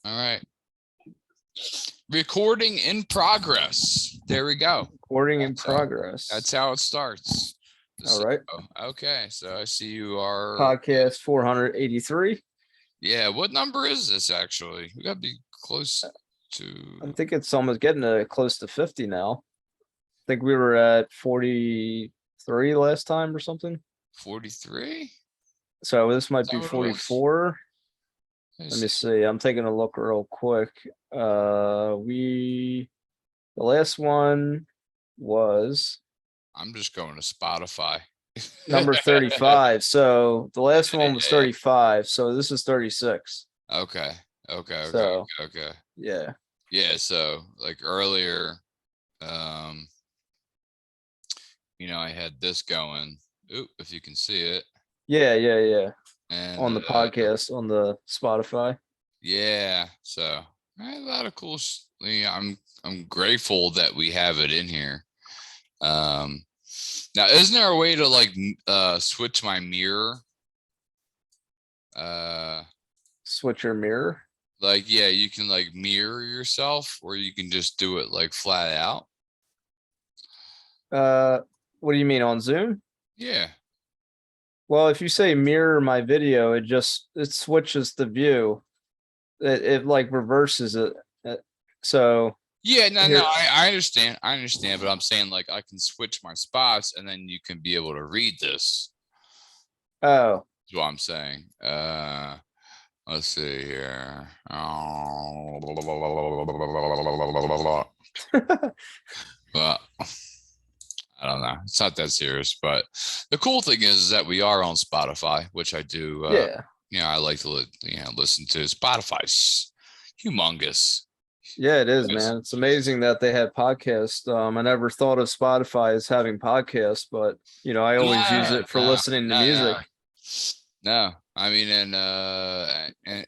All right. Recording in progress. There we go. Recording in progress. That's how it starts. All right. Okay. So I see you are Podcast 483. Yeah. What number is this actually? We gotta be close to. I think it's almost getting close to 50 now. I think we were at 43 last time or something. 43. So this might be 44. Let me see. I'm taking a look real quick. The last one was. I'm just going to Spotify. Number 35. So the last one was 35. So this is 36. Okay. So, okay. Yeah. Yeah. So like earlier, I had this going. Oop, if you can see it. Yeah. And on the podcast, on the Spotify. Yeah. So a lot of cool. I'm grateful that we have it in here. Now, isn't there a way to like switch my mirror? Switch your mirror? Like, yeah, you can like mirror yourself, or you can just do it like flat out. What do you mean, on Zoom? Yeah. Well, if you say mirror my video, it switches the view. It like reverses it. So yeah, no, I understand. But I'm saying like I can switch my spots and then you can be able to read this. Oh. That's what I'm saying. Let's see here. Well, I don't know. It's not that serious, but the cool thing is that we are on Spotify, which I do. I like to listen to. Spotify's humongous. Yeah, it is, man. It's amazing that they have podcasts. I never thought of Spotify as having podcasts, but I always use it for listening to music. No, I mean,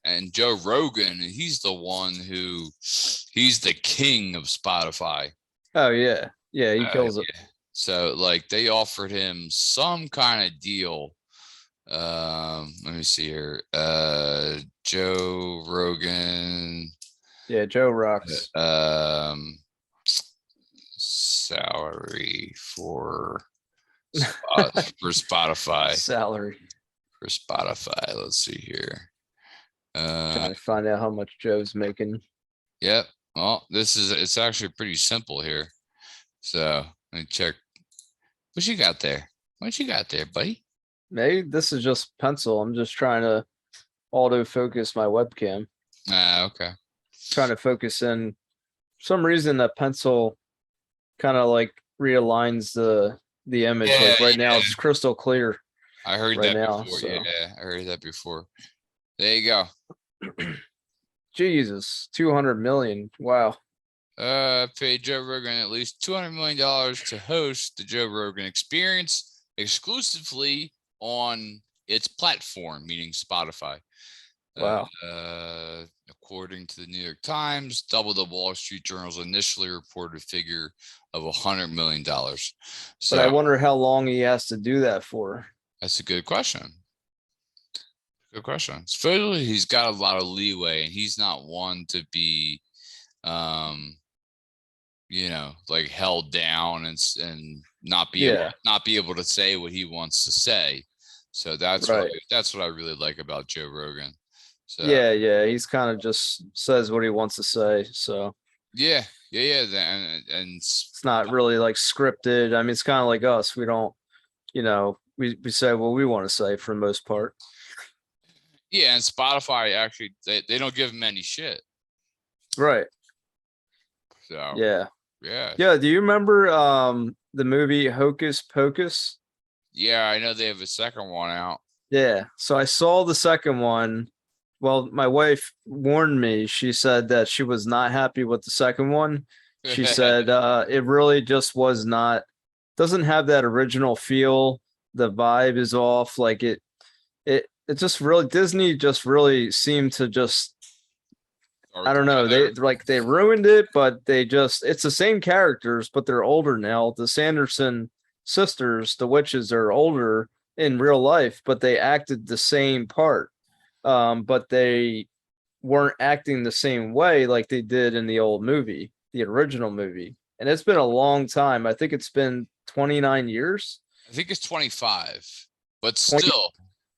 and Joe Rogan, he's the one he's the king of Spotify. Oh yeah, he kills it. So like they offered him some kind of deal. Let me see here. Joe Rogan. Yeah, Joe rocks. Salary for Spotify. Salary for Spotify. Let's see here. Trying to find out how much Joe's making. Yep. Well, it's actually pretty simple here. So let me check. What you got there? What you got there, buddy? Maybe this is just pencil. I'm just trying to autofocus my webcam. Okay. Trying to focus in. For some reason that pencil kind of like realigns the image. Like right now it's crystal clear. I heard that before. So. Yeah, I heard that before. There you go. Jesus, 200 million. Wow. Paid Joe Rogan at least $200 million to host the Joe Rogan Experience exclusively on its platform, meaning Spotify. Wow. According to the New York Times, double the Wall Street Journal's initially reported figure of $100 million. So but I wonder how long he has to do that for. That's a good question. Good question. Supposedly he's got a lot of leeway, and he's not one to be, like held down and not be able to say what he wants to say. So that's right. That's what I really like about Joe Rogan. So yeah, he's kind of just says what he wants to say. So yeah. And it's not really like scripted. I mean, it's kind of like us. We don't, we say what we want to say for the most part. Yeah, and Spotify actually they don't give him any shit. Right. So yeah. Do you remember the movie Hocus Pocus? Yeah, I know they have a second one out. Yeah, so I saw the second one. Well, my wife warned me. She said that she was not happy with the second one. She said it really just doesn't have that original feel. The vibe is off. Like it just really, Disney just really seemed to just, I don't know. They ruined it, but it's the same characters, but they're older now. The Sanderson sisters, the witches, are older in real life, but they acted the same part. But they weren't acting the same way like they did in the old movie, the original movie. And it's been a long time. I think it's been 29 years. I think it's 25, but 20, still,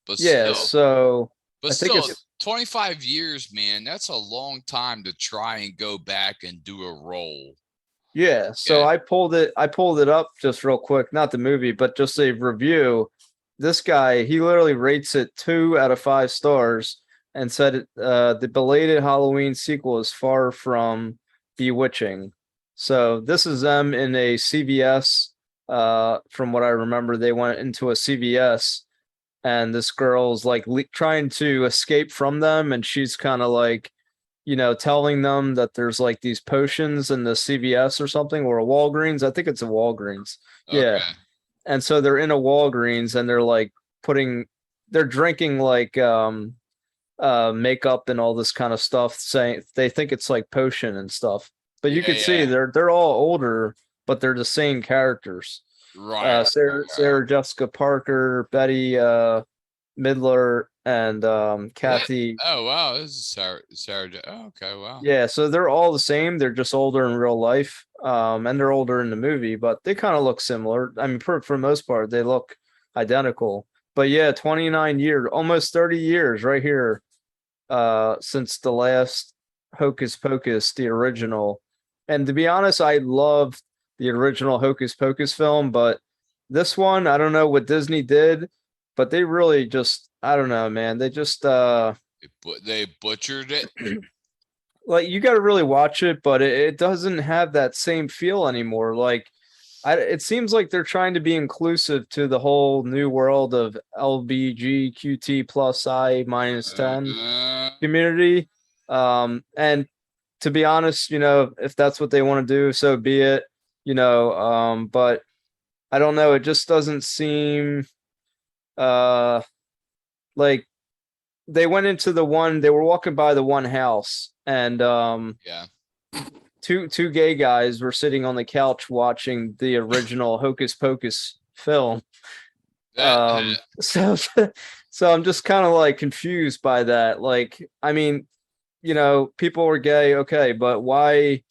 but yeah, still, so but I think still, it's 25 years, man. That's a long time to try and go back and do a role. yeah. So I pulled it up just real quick, not the movie, but just a review. This guy, he literally rates it 2 out of 5 stars and said the belated Halloween sequel is far from bewitching. So this is them in a CVS. From what I remember, they went into a CVS and this girl's like trying to escape from them, and she's kind of like, telling them that there's like these potions in the CVS or something, or a Walgreens. I think it's a Walgreens. Yeah. Okay. And so they're in a Walgreens and they're like they're drinking like makeup and all this kind of stuff, saying they think it's like potion and stuff. But you Yeah, could see they're all older, but they're the same characters. right. Sarah Jessica Parker, Betty Midler, and Kathy. Oh wow, this is Sarah. Oh, okay, wow. Yeah, so they're all the same. They're just older in real life, and they're older in the movie, but they kind of look similar. I mean, for the most part, they look identical. But yeah, 29 years, almost 30 years, right here, since the last Hocus Pocus, the original. And to be honest, I loved the original Hocus Pocus film, but this one, I don't know what Disney did, but they really just, I don't know, man. They just They butchered it. like you got to really watch it, but it doesn't have that same feel anymore. Like it seems like they're trying to be inclusive to the whole new world of LBGQT plus I minus 10 community. And to be honest, if that's what they want to do, so be it, but I don't know. It just doesn't seem like they went into they were walking by the one house and yeah. Two gay guys were sitting on the couch watching the original Hocus Pocus film. So so I'm just kind of like confused by that. Like, I mean, people were gay, okay, but why?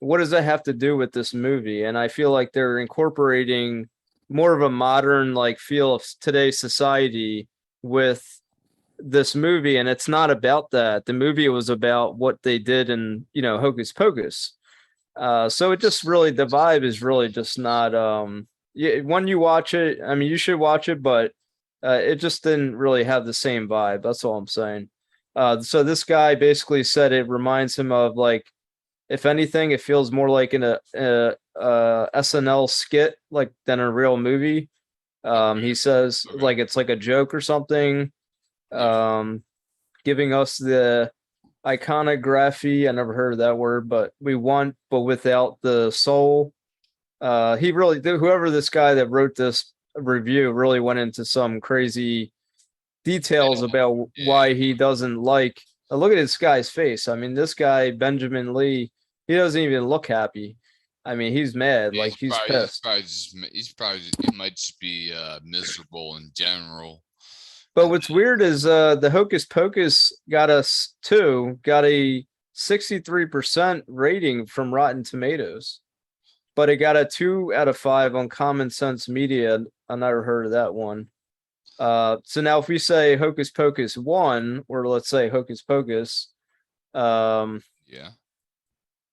What does that have to do with this movie? And I feel like they're incorporating more of a modern like feel of today's society with this movie, and it's not about that. The movie was about what they did in Hocus Pocus. So it just really, the vibe is really just not yeah, when you watch it, I mean, you should watch it, but it just didn't really have the same vibe. That's all I'm saying. So this guy basically said it reminds him of, like, if anything, it feels more like in a SNL skit like than a real movie. He says like it's like a joke or something, giving us the iconography. I never heard of that word, but we want, but without the soul. He really, whoever this guy that wrote this review really went into some crazy details about why he doesn't like. Look at this guy's face. I mean, this guy, Benjamin Lee, he doesn't even look happy. I mean, he's mad, like he's pissed. He might just be miserable in general. But what's weird is the Hocus Pocus got a 63% rating from Rotten Tomatoes, but it got a 2 out of 5 on Common Sense Media. I never heard of that one. So now if we say Hocus Pocus 1, or let's say Hocus Pocus, yeah,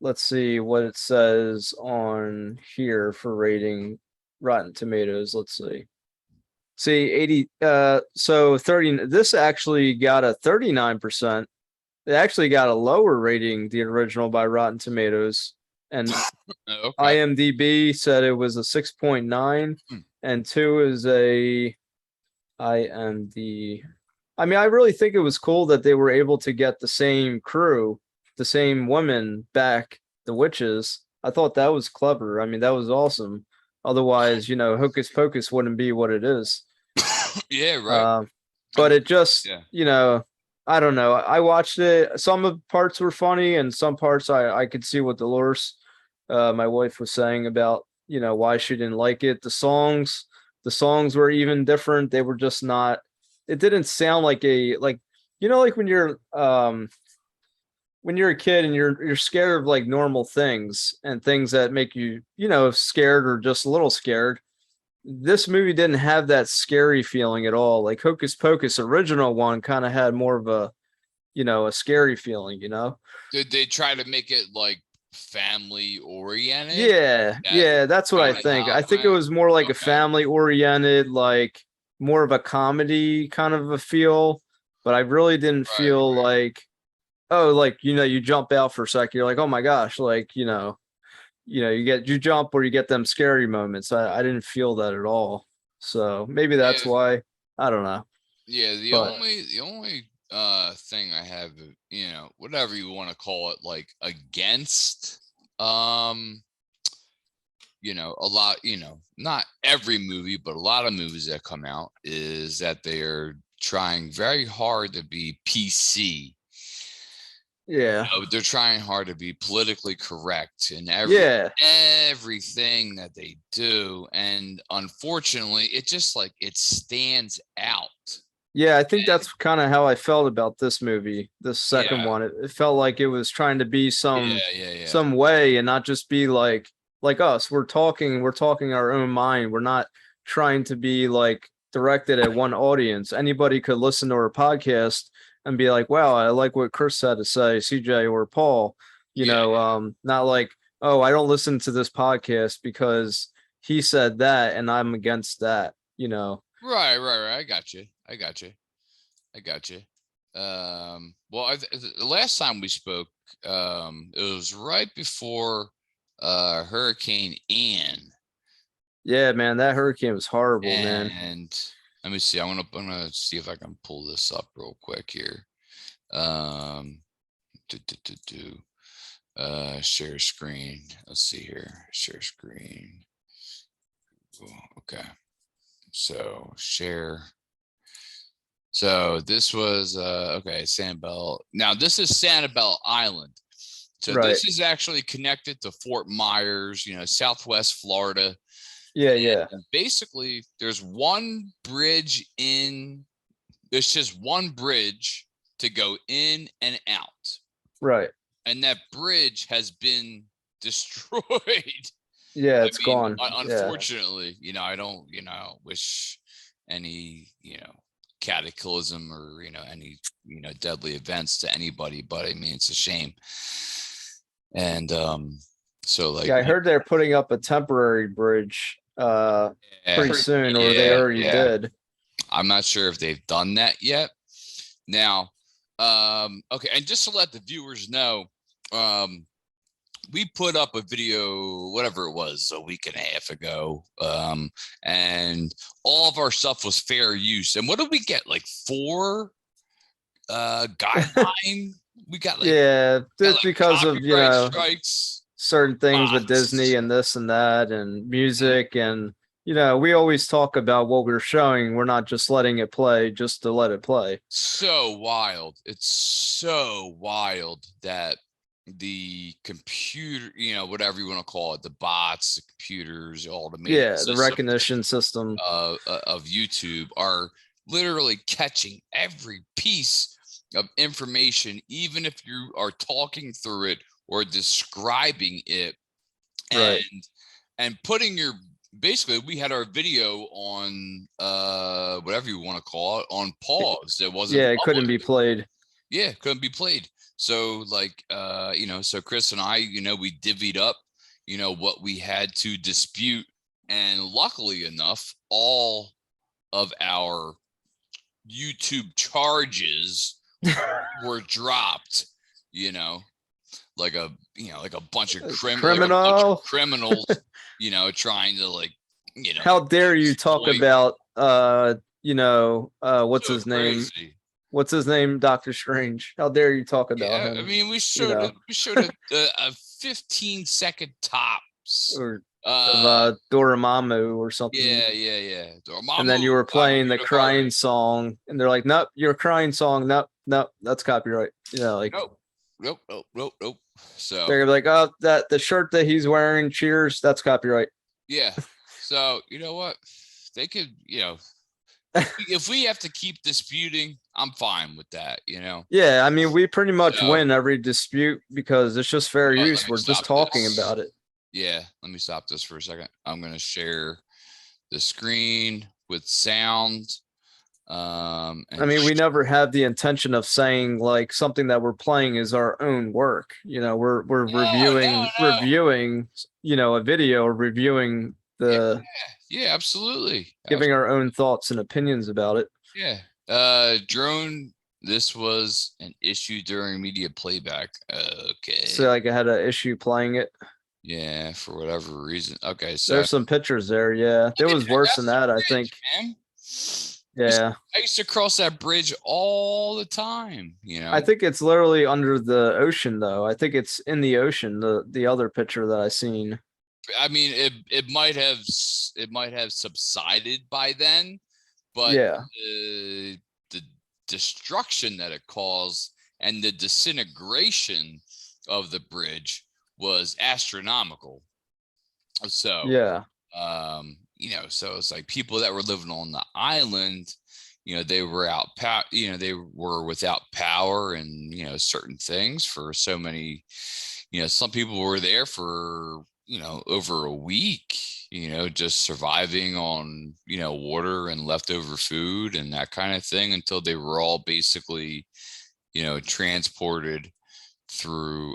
let's see what it says on here for rating Rotten Tomatoes. Let's see. See, 80, so 30, this actually got a 39%. It actually got a lower rating, the original, by Rotten Tomatoes. And okay. IMDb said it was a 6.9, and 2 is a IMD. I mean, I really think it was cool that they were able to get the same crew, the same women back, the witches. I thought that was clever. I mean, that was awesome. Otherwise, Hocus Pocus wouldn't be what it is. Yeah, right. But it just, I don't know. I watched it. Some of the parts were funny, and some parts I could see what Dolores, my wife, was saying about, why she didn't like it. The songs were even different. They were just not. It didn't sound like like when you're when you're a kid and you're scared of like normal things and things that make you, scared or just a little scared. This movie didn't have that scary feeling at all. Like Hocus Pocus original one kind of had more of a, a scary feeling, Did they try to make it like family oriented? Yeah, that's what I think. I think it was more like a family oriented, like more of a comedy kind of a feel, but I really didn't feel like, oh, like, you jump out for a second, you're like, oh my gosh, like, you jump or you get them scary moments. I didn't feel that at all. So maybe that's why. I don't know. Yeah, the only thing I have, whatever you want to call it, like against a lot, not every movie, but a lot of movies that come out is that they are trying very hard to be PC. Yeah. They're trying hard to be politically correct in everything that they do. And unfortunately, it just like it stands out. Yeah, I think that's kind of how I felt about this movie, this second one. It felt like it was trying to be some way and not just be like us. We're talking our own mind. We're not trying to be like directed at one audience. Anybody could listen to our podcast and be like, wow, I like what Chris had to say, CJ or Paul, not like, oh, I don't listen to this podcast because he said that and I'm against that, Right. I got you. Well, the last time we spoke, it was right before Hurricane Ian. Yeah, man, that hurricane was horrible, man. And let me see. I'm gonna see if I can pull this up real quick here. Share screen. Let's see here. Share screen. Okay. So share. So this was okay, Sanibel. Now this is Sanibel Island. So this is actually connected to Fort Myers, Southwest Florida. Yeah. And basically, there's one bridge there's just one bridge to go in and out. Right. And that bridge has been destroyed. Yeah, it's gone. Unfortunately, I don't, wish any, cataclysm or, any, deadly events to anybody, but I mean, it's a shame. And so like I heard they're putting up a temporary bridge pretty soon, or they already did. I'm not sure if they've done that yet. Now, okay, and just to let the viewers know, we put up a video, whatever it was, a week and a half ago, and all of our stuff was fair use. And what did we get? Like 4 guideline? We got just because of strikes, certain things with Disney and this and that and music and we always talk about what we're showing. We're not just letting it play just to let it play. So wild. It's so wild that the computer, whatever you want to call it, the bots, the computers, automated the recognition system of YouTube are literally catching every piece of information, even if you are talking through it or describing it, and putting basically we had our video on whatever you want to call it on pause. It wasn't it couldn't be played. Couldn't be played. So like so Chris and I, we divvied up what we had to dispute, and luckily enough all of our YouTube charges were dropped, like a bunch of criminals, trying to how dare you talk about what's his name? What's his name? Dr. Strange. How dare you talk about him? I mean, we showed a 15-second tops or Dormammu or something. Yeah. Dormammu, and then you were playing the crying song, and they're like, "Nope, your crying song. Nope, that's copyright." Nope. So they're like, "Oh, the shirt that he's wearing, cheers, that's copyright." Yeah. So you know what? They could, if we have to keep disputing, I'm fine with that, Yeah, I mean, we pretty much win every dispute because it's just fair use. We're just talking about it. Yeah, let me stop this for a second. I'm going to share the screen with sound. I mean, we never have the intention of saying like something that we're playing is our own work. We're reviewing, a video or reviewing yeah, absolutely. Giving our own thoughts and opinions about it. Yeah. Drone, this was an issue during media playback. Okay. So like I had an issue playing it. Yeah, for whatever reason. Okay, so there's some pictures there. Yeah, there was worse than that, I think. Man. Yeah, I used to cross that bridge all the time. I think it's literally under the ocean, though. I think it's in the ocean. The other picture that I seen. I mean, it might have subsided by then, but yeah, the destruction that it caused and the disintegration of the bridge was astronomical. So yeah, so it's like people that were living on the island, they were they were without power and certain things for so many. Some people were there for over a week, just surviving on water and leftover food and that kind of thing until they were all basically transported through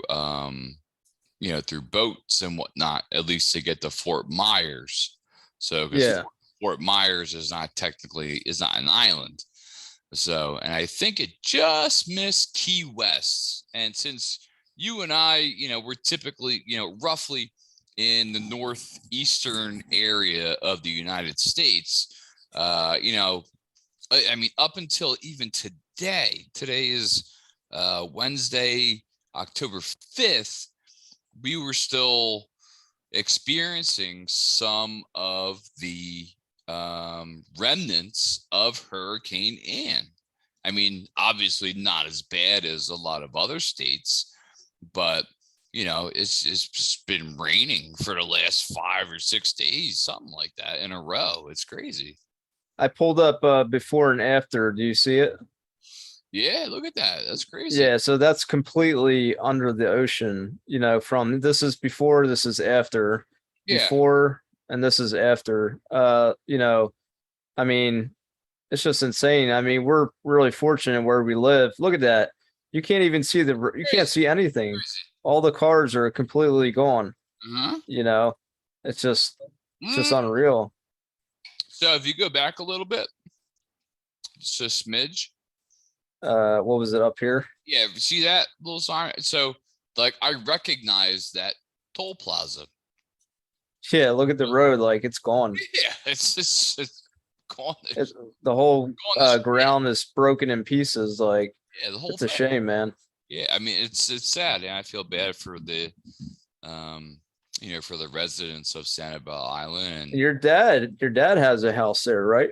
through boats and whatnot, at least to get to Fort Myers. So Fort Myers is not an island. So, and I think it just missed Key West. And since you and I, we're typically, roughly in the northeastern area of the United States, I mean, up until even today is Wednesday, October 5th, we were still experiencing some of the remnants of Hurricane Ann. I mean, obviously not as bad as a lot of other states, but it's just been raining for the last 5 or 6 days, something like that in a row. It's crazy. I pulled up before and after. Do you see it? Yeah, look at that. That's crazy. Yeah, so that's completely under the ocean, from this is before, this is after. Before and this is after. I mean, it's just insane. I mean, we're really fortunate where we live. Look at that. You can't even see you can't see anything. All the cars are completely gone. It's just unreal. So if you go back a little bit, just a smidge. What was it up here? Yeah, see that little sign? So like I recognize that toll plaza. Yeah, look at the road, like it's gone. Yeah, it's gone. The whole ground is broken in pieces. Like, yeah, the whole. It's a shame, man. Yeah, I mean it's sad, and I feel bad for the, for the residents of Sanibel Island. And your dad has a house there, right?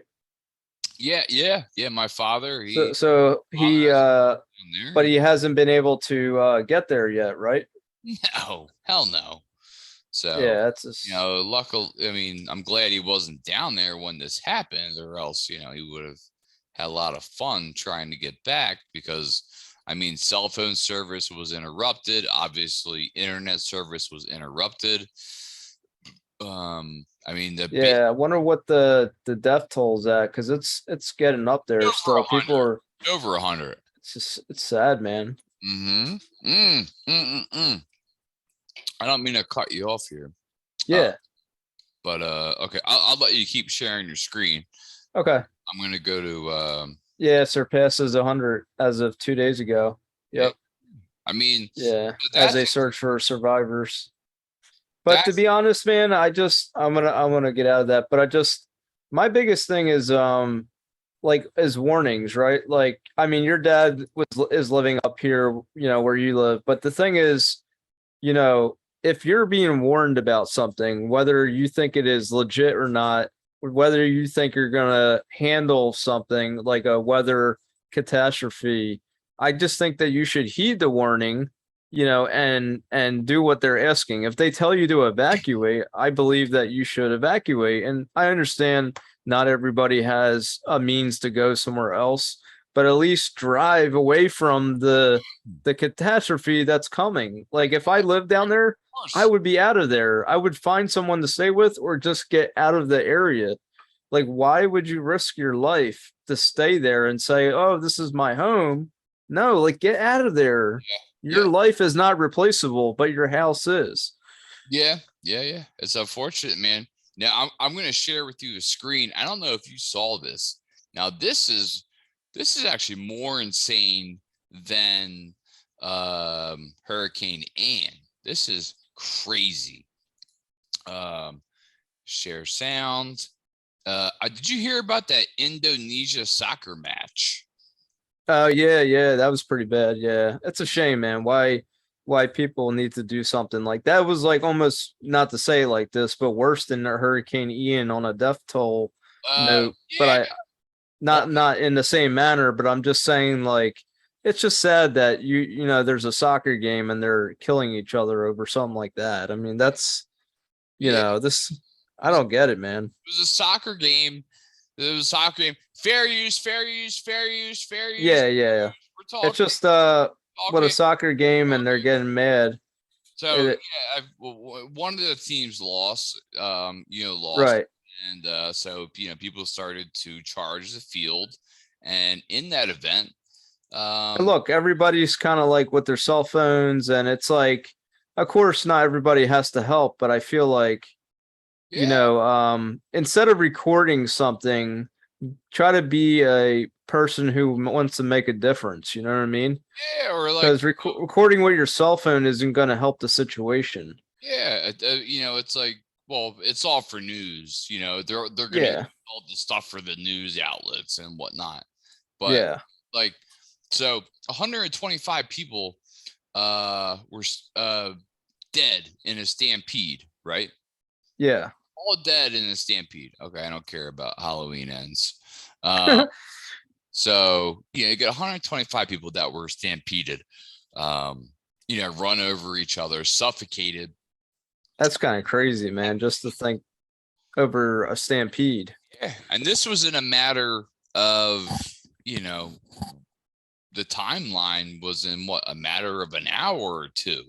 Yeah. My father. So he, but he hasn't been able to get there yet, right? No, hell no. So yeah, that's just, luckily. I mean, I'm glad he wasn't down there when this happened, or else he would have had a lot of fun trying to get back. Because I mean, cell phone service was interrupted. Obviously, internet service was interrupted. I mean, I wonder what the death toll's at, because it's getting up there still. People are over 100. It's sad, man. I don't mean to cut you off here. Yeah. But okay, I'll let you keep sharing your screen. Okay. I'm gonna go to yeah, surpasses 100 as of 2 days ago. Yep. I mean, yeah, as they search for survivors. But to be honest, man, I'm gonna get out of that. But my biggest thing is is warnings, right? Like, I mean, your dad is living up here, where you live. But the thing is, if you're being warned about something, whether you think it is legit or not, whether you think you're gonna handle something like a weather catastrophe, I just think that you should heed the warning, and do what they're asking. If they tell you to evacuate, I believe that you should evacuate. And I understand not everybody has a means to go somewhere else, but at least drive away from the catastrophe that's coming. Like if I lived down there, I would be out of there. I would find someone to stay with or just get out of the area. Like, why would you risk your life to stay there and say, oh, this is my home? No, like get out of there. Your life is not replaceable, but your house is. Yeah. It's unfortunate, man. Now I'm going to share with you a screen. I don't know if you saw this. Now this is actually more insane than Hurricane Ann. This is crazy. Share sound. Did you hear about that Indonesia soccer match? Oh yeah, that was pretty bad. Yeah, it's a shame, man. Why people need to do something like that was like almost, not to say like this, but worse than Hurricane Ian on a death toll note. But I not in the same manner. But I'm just saying, like, it's just sad that you know there's a soccer game and they're killing each other over something like that. I mean, that's this. I don't get it, man. It was a soccer game. It was a soccer game. Fair use. Yeah. We're talking. It's just what a soccer game, and they're getting mad. So one of the teams lost. Lost. Right. And so people started to charge the field, and in that event, look, everybody's kind of like with their cell phones, and it's like, of course, not everybody has to help, but I feel like, instead of recording something, try to be a person who wants to make a difference. You know what I mean? Yeah, or like because recording with your cell phone isn't going to help the situation. Yeah, it's like, well, it's all for news. They're going to use all the stuff for the news outlets and whatnot. But like, so 125 people were dead in a stampede, right? Yeah. All dead in a stampede. Okay, I don't care about Halloween ends. So you get 125 people that were stampeded, run over each other, suffocated. That's kind of crazy, man, just to think over a stampede. Yeah, and this was in a matter of, the timeline was in a matter of an hour or two.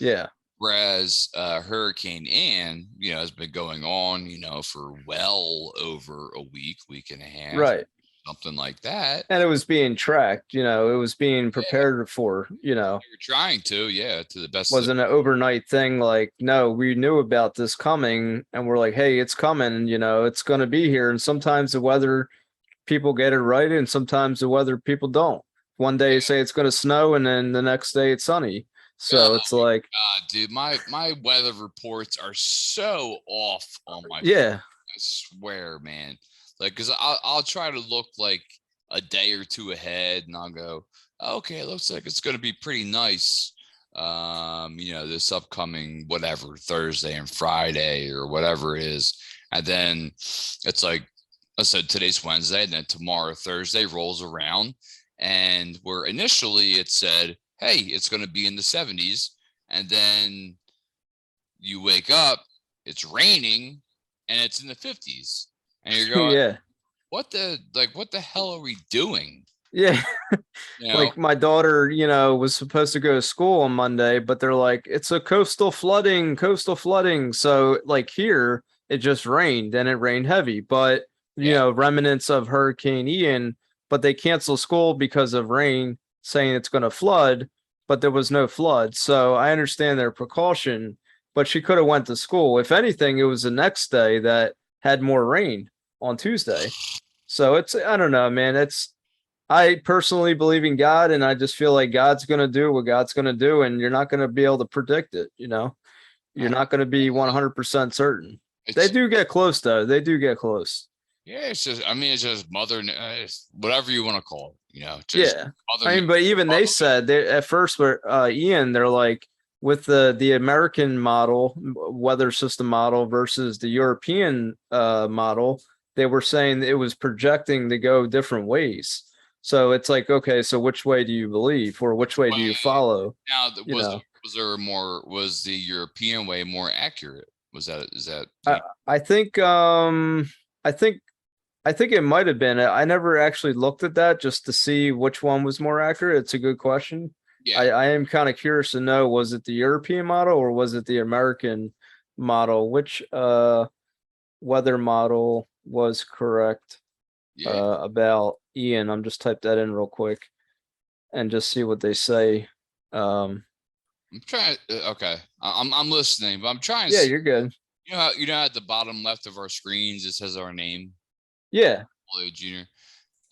Yeah. Whereas Hurricane Ann, has been going on, for well over a week and a half. Right. Something like that. And it was being tracked, it was being prepared for, They were trying to the best. Wasn't an overnight thing. Like, no, we knew about this coming and we're like, hey, it's coming, it's going to be here. And sometimes the weather people get it right. And sometimes the weather people don't. One day you say it's going to snow and then the next day it's sunny. So it's like, God, dude, my weather reports are so off on my phone. I swear, man. Like, because I'll try to look like a day or two ahead, and I'll go, okay, it looks like it's going to be pretty nice. This upcoming whatever Thursday and Friday or whatever it is, and then it's like, I said, today's Wednesday, and then tomorrow Thursday rolls around, and where initially it said, hey, it's going to be in the 70s. And then you wake up, it's raining and it's in the 50s. And you're going, what the hell are we doing? Yeah. Like my daughter, was supposed to go to school on Monday, but they're like, it's a coastal flooding. So like here, it just rained and it rained heavy, but remnants of Hurricane Ian, but they canceled school because of rain, saying it's going to flood, but there was no flood. So I understand their precaution, but she could have went to school. If anything, it was the next day that had more rain on Tuesday. So I don't know, man. I personally believe in God, and I just feel like God's going to do what God's going to do, and you're not going to be able to predict it. You're not going to be 100% certain. They do get close, though. They do get close. Yeah, it's just mother, whatever you want to call it. But even they said at first, where Ian, they're like, with the American model, weather system model versus the European model, they were saying it was projecting to go different ways. So it's like, okay, so which way do you believe, or which way do you follow? Now, was the European way more accurate? Is that? I think I think it might have been. I never actually looked at that just to see which one was more accurate. It's a good question. Yeah. I am kind of curious to know, was it the European model or was it the American model? Which weather model was correct about Ian? I'm just type that in real quick and just see what they say. I'm trying. Okay, I'm listening, but I'm trying. Yeah, you're good. You know, at the bottom left of our screens, it says our name. Yeah. Junior.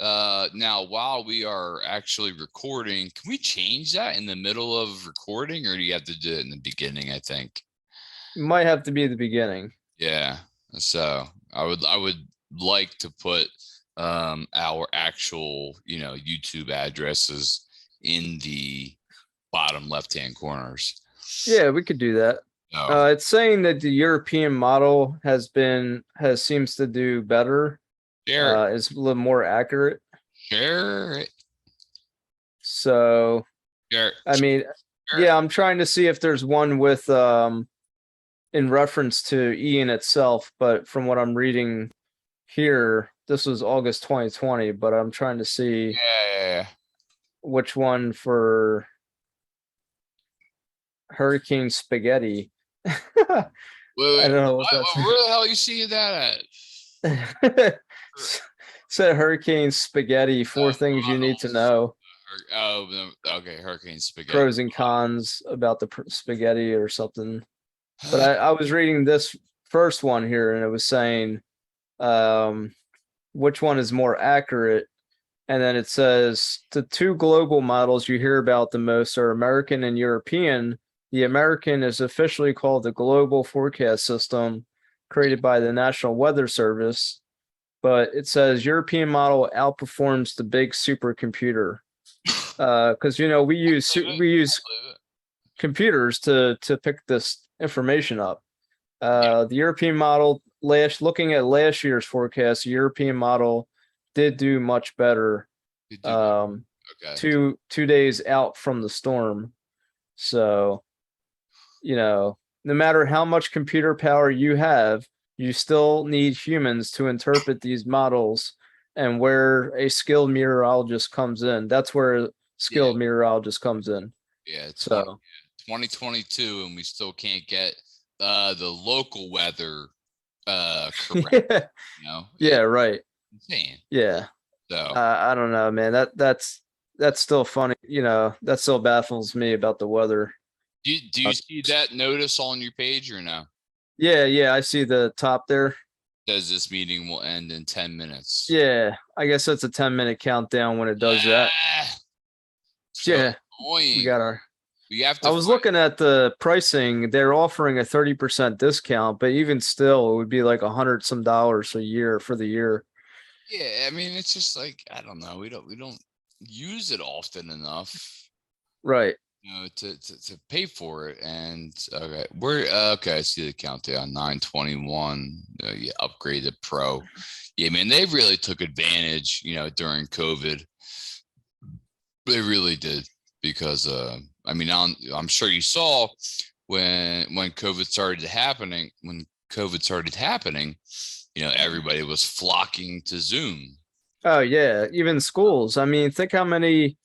Now, while we are actually recording, can we change that in the middle of recording, or do you have to do it in the beginning? I think it might have to be the beginning. Yeah. So I would like to put our actual, YouTube addresses in the bottom left-hand corners. Yeah, we could do that. It's saying that the European model seems to do better. It's a little more accurate. Sure. So, I mean, yeah, I'm trying to see if there's one with in reference to Ian itself, but from what I'm reading here, this was August 2020, but I'm trying to see which one for Hurricane Spaghetti. Wait, I don't know where the hell you see that at? Said Hurricane Spaghetti, 4 things you need to know. Oh, okay, Hurricane Spaghetti. Pros and cons about the spaghetti or something. But I was reading this first one here, and it was saying which one is more accurate. And then it says the 2 global models you hear about the most are American and European. The American is officially called the Global Forecast System, created by the National Weather Service. But it says European model outperforms the big supercomputer. Because we use computers to pick this information up. The European model, looking at last year's forecast, the European model did do much better. 2 days out from the storm. So, no matter how much computer power you have, you still need humans to interpret these models, and where a skilled meteorologist comes in. That's where skilled meteorologist comes in. Yeah, it's so 2022, and we still can't get the local weather correct. Yeah, right. Insane. Yeah. So I don't know, man. That's still funny. That still baffles me about the weather. Do you see that notice on your page or no? Yeah, I see the top there. Says this meeting will end in 10 minutes. Yeah, I guess that's a 10-minute countdown when it does that. So yeah, annoying. I was looking at the pricing. They're offering a 30% discount, but even still, it would be like $100 some a year for the year. Yeah, I mean, it's just like, I don't know. We don't use it often enough, right? To pay for it. And okay, I see the countdown 9/21. Yeah, upgraded Pro. Yeah, man, they really took advantage. During COVID, they really did, because I mean, I'm sure you saw when COVID started happening. When COVID started happening, everybody was flocking to Zoom. Oh yeah, even schools. I mean, think how many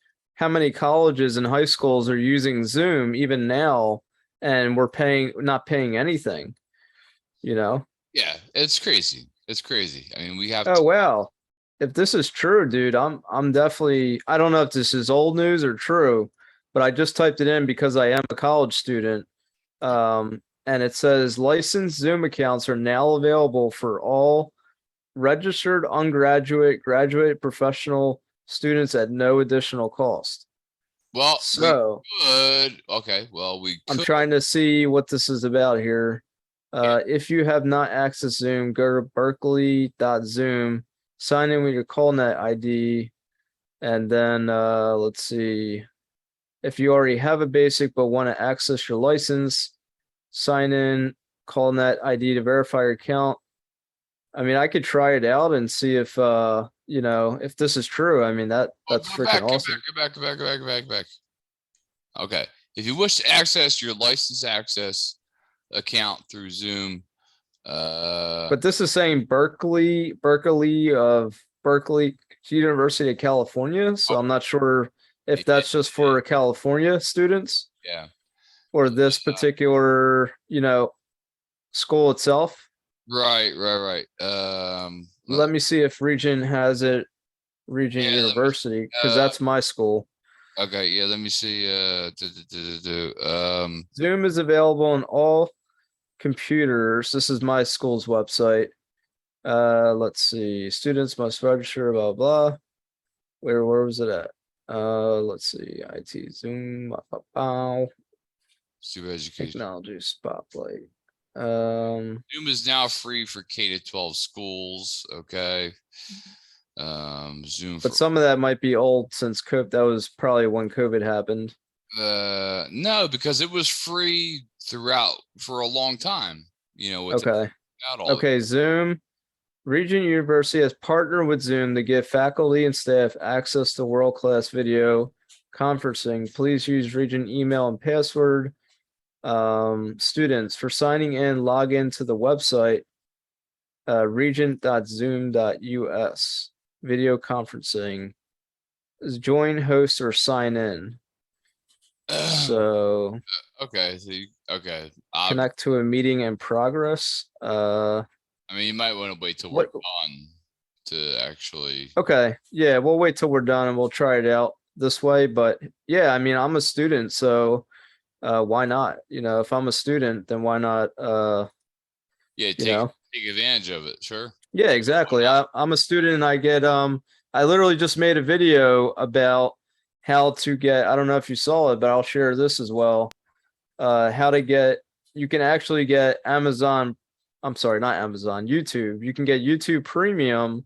colleges and high schools are using Zoom even now, and we're not paying anything. Yeah, it's crazy. It's crazy. I mean, we have. Oh wow, if this is true, dude, I'm definitely. I don't know if this is old news or true, but I just typed it in because I am a college student. And it says licensed Zoom accounts are now available for all registered undergraduate, graduate, professional students at no additional cost. Well, so we could. Okay, well, I'm trying to see what this is about here. If you have not accessed Zoom, go to berkeley.zoom, sign in with your CallNet ID, and then let's see. If you already have a basic but want to access your license, sign in, CallNet ID to verify your account. I mean, I could try it out and see if if this is true. I mean, that's freaking awesome. Go back. Okay. If you wish to access your license access account through Zoom, But this is saying Berkeley University of California. So I'm not sure if that's just for California students. Yeah. Or this particular, school itself. Right. Let me see if Region has it. Region University, because that's my school. Okay, yeah, let me see. Zoom is available on all computers. This is my school's website. Let's see. Students must register, blah blah. Where was it at? Let's see. IT Zoom. Technology Spotlight. Zoom is now free for K-12 schools. Okay. Zoom. But some of that might be old since COVID. That was probably when COVID happened. No, because it was free throughout for a long time. Okay. Okay. Zoom. Region University has partnered with Zoom to give faculty and staff access to world-class video conferencing. Please use Region email and password. Students, for signing in, log into the website regent.zoom.us. Video conferencing. Join, host, or sign in. So okay, connect to a meeting in progress. I mean, you might want to wait till we're done to actually. Okay, yeah, we'll wait till we're done and we'll try it out this way. But yeah, I mean, I'm a student, so why not? If I'm a student, then why not? Yeah, take advantage of it. Sure. Yeah, exactly. I'm a student and I get I literally just made a video about how to get, I don't know if you saw it, but I'll share this as well. How to get, you can actually get Amazon, I'm sorry, not Amazon, YouTube. You can get YouTube Premium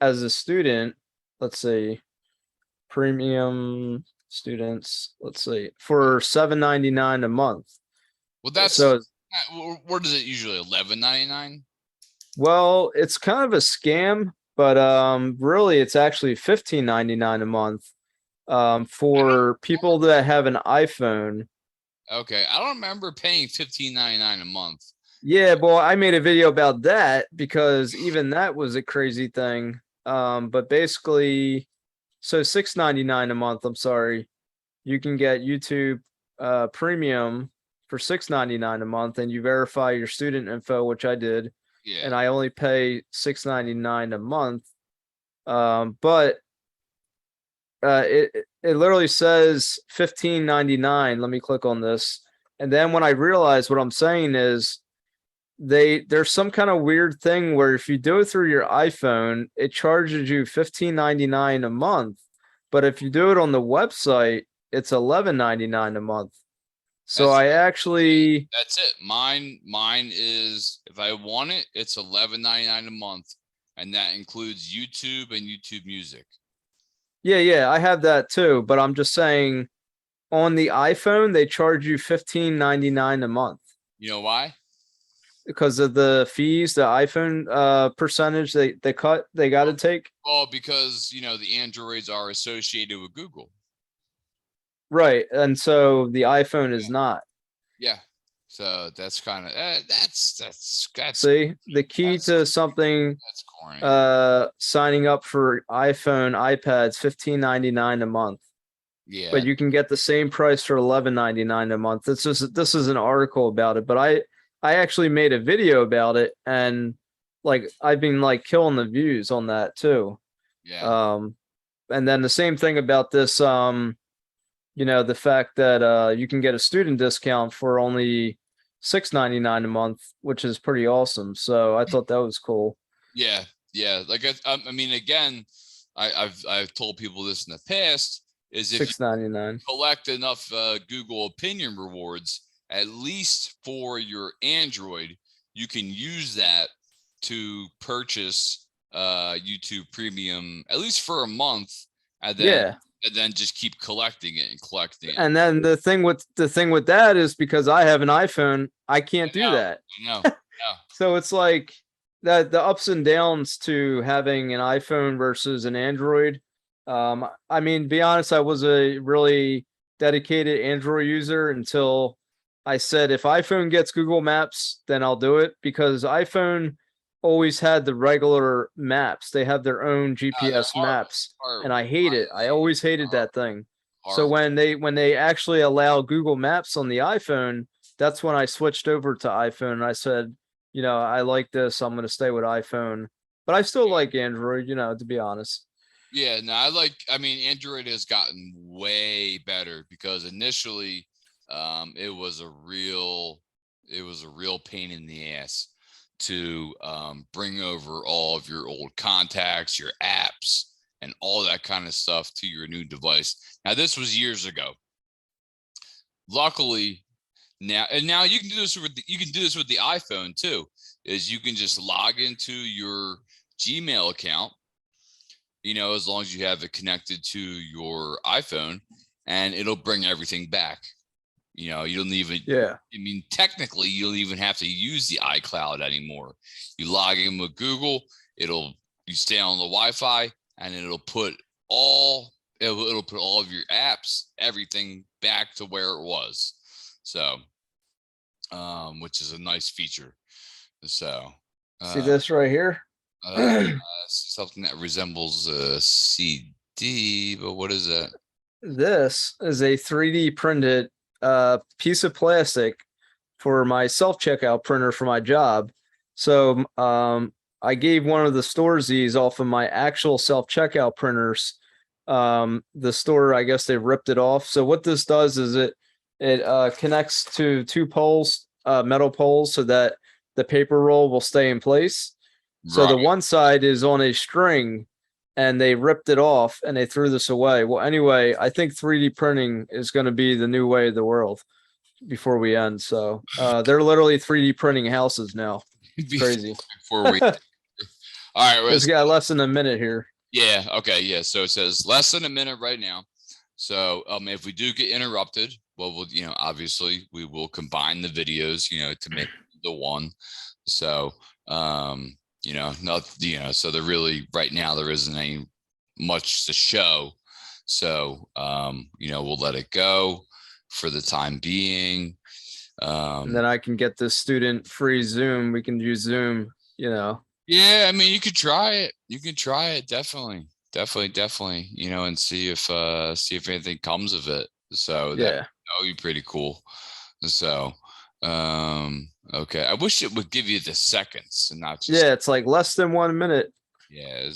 as a student. Let's see, premium students, let's see, for $7.99 a month. Well, that's so. What is it usually? $11.99. Well, it's kind of a scam, but really, it's actually $15.99 a month for people that have an iPhone. Okay, I don't remember paying $15.99 a month. Yeah, well, I made a video about that because even that was a crazy thing. But basically, so $6.99 a month. I'm sorry, you can get YouTube Premium for $6.99 a month, and you verify your student info, which I did. Yeah. And I only pay $6.99 a month. But it literally says $15.99. Let me click on this. And then when I realize what I'm saying is there's some kind of weird thing where if you do it through your iPhone, it charges you $15.99 a month. But if you do it on the website, it's $11.99 a month. So that's it. Mine is, if I want it, it's $11.99 a month, and that includes YouTube and YouTube Music. Yeah, I have that too. But I'm just saying, on the iPhone, they charge you $15.99 a month. You know why? Because of the fees, the iPhone percentage they cut, they got to take. Well, because the Androids are associated with Google. Right, and so the iPhone is not. Yeah, so that's kind of that's see the key to something. That's corny. Signing up for iPhone, iPads, $15.99 a month. Yeah, but you can get the same price for $11.99 a month. This is an article about it, but I actually made a video about it, and I've been killing the views on that too. Yeah. And then the same thing about this. The fact that you can get a student discount for only $6.99 a month, which is pretty awesome. So I thought that was cool. Yeah. I mean, again, I've told people this in the past, is if $6.99 you collect enough Google Opinion rewards, at least for your Android, you can use that to purchase YouTube Premium at least for a month, and then just keep collecting it. And then the thing with that is, because I have an iPhone, I can't do that. No. So it's like that, the ups and downs to having an iPhone versus an Android. I mean, be honest, I was a really dedicated Android user until I said if iPhone gets Google Maps, then I'll do it, because iPhone always had the regular maps. They have their own GPS maps, and I hate it. I always hated that thing. So when they actually allow Google Maps on the iPhone, that's when I switched over to iPhone. And I said, I like this. I'm going to stay with iPhone, but I still like Android, to be honest. Yeah, no, I mean, Android has gotten way better, because initially, it was a real pain in the ass to bring over all of your old contacts, your apps, and all that kind of stuff to your new device. Now, this was years ago. Luckily, now you can do this with the iPhone too. Is you can just log into your Gmail account, as long as you have it connected to your iPhone, and it'll bring everything back. You don't even, I mean, technically, you don't even have to use the iCloud anymore. You log in with Google, you stay on the Wi-Fi, and it'll put all of your apps, everything back to where it was. So, which is a nice feature. So, see this right here? Something that resembles a CD, but what is that? This is a 3D printed piece of plastic for my self-checkout printer for my job. So I gave one of the stores these off of my actual self-checkout printers. The store, I guess they ripped it off. So what this does is it connects to two poles, metal poles, so that the paper roll will stay in place. So the one side is on a string, and they ripped it off and they threw this away. Well, anyway, I think 3D printing is going to be the new way of the world before we end. So they're literally 3D printing houses now. Crazy. Before we all right, it's got less than a minute here. Yeah, okay, yeah. So it says less than a minute right now. So if we do get interrupted, well, we'll obviously we will combine the videos, to make the one. So so there really right now there isn't any much to show. So we'll let it go for the time being. And then I can get this student free Zoom. We can use Zoom, Yeah, I mean, you could try it. You can try it, definitely, and see if anything comes of it. So that would be pretty cool. So okay, I wish it would give you the seconds and not just it's like less than 1 minute. Yeah.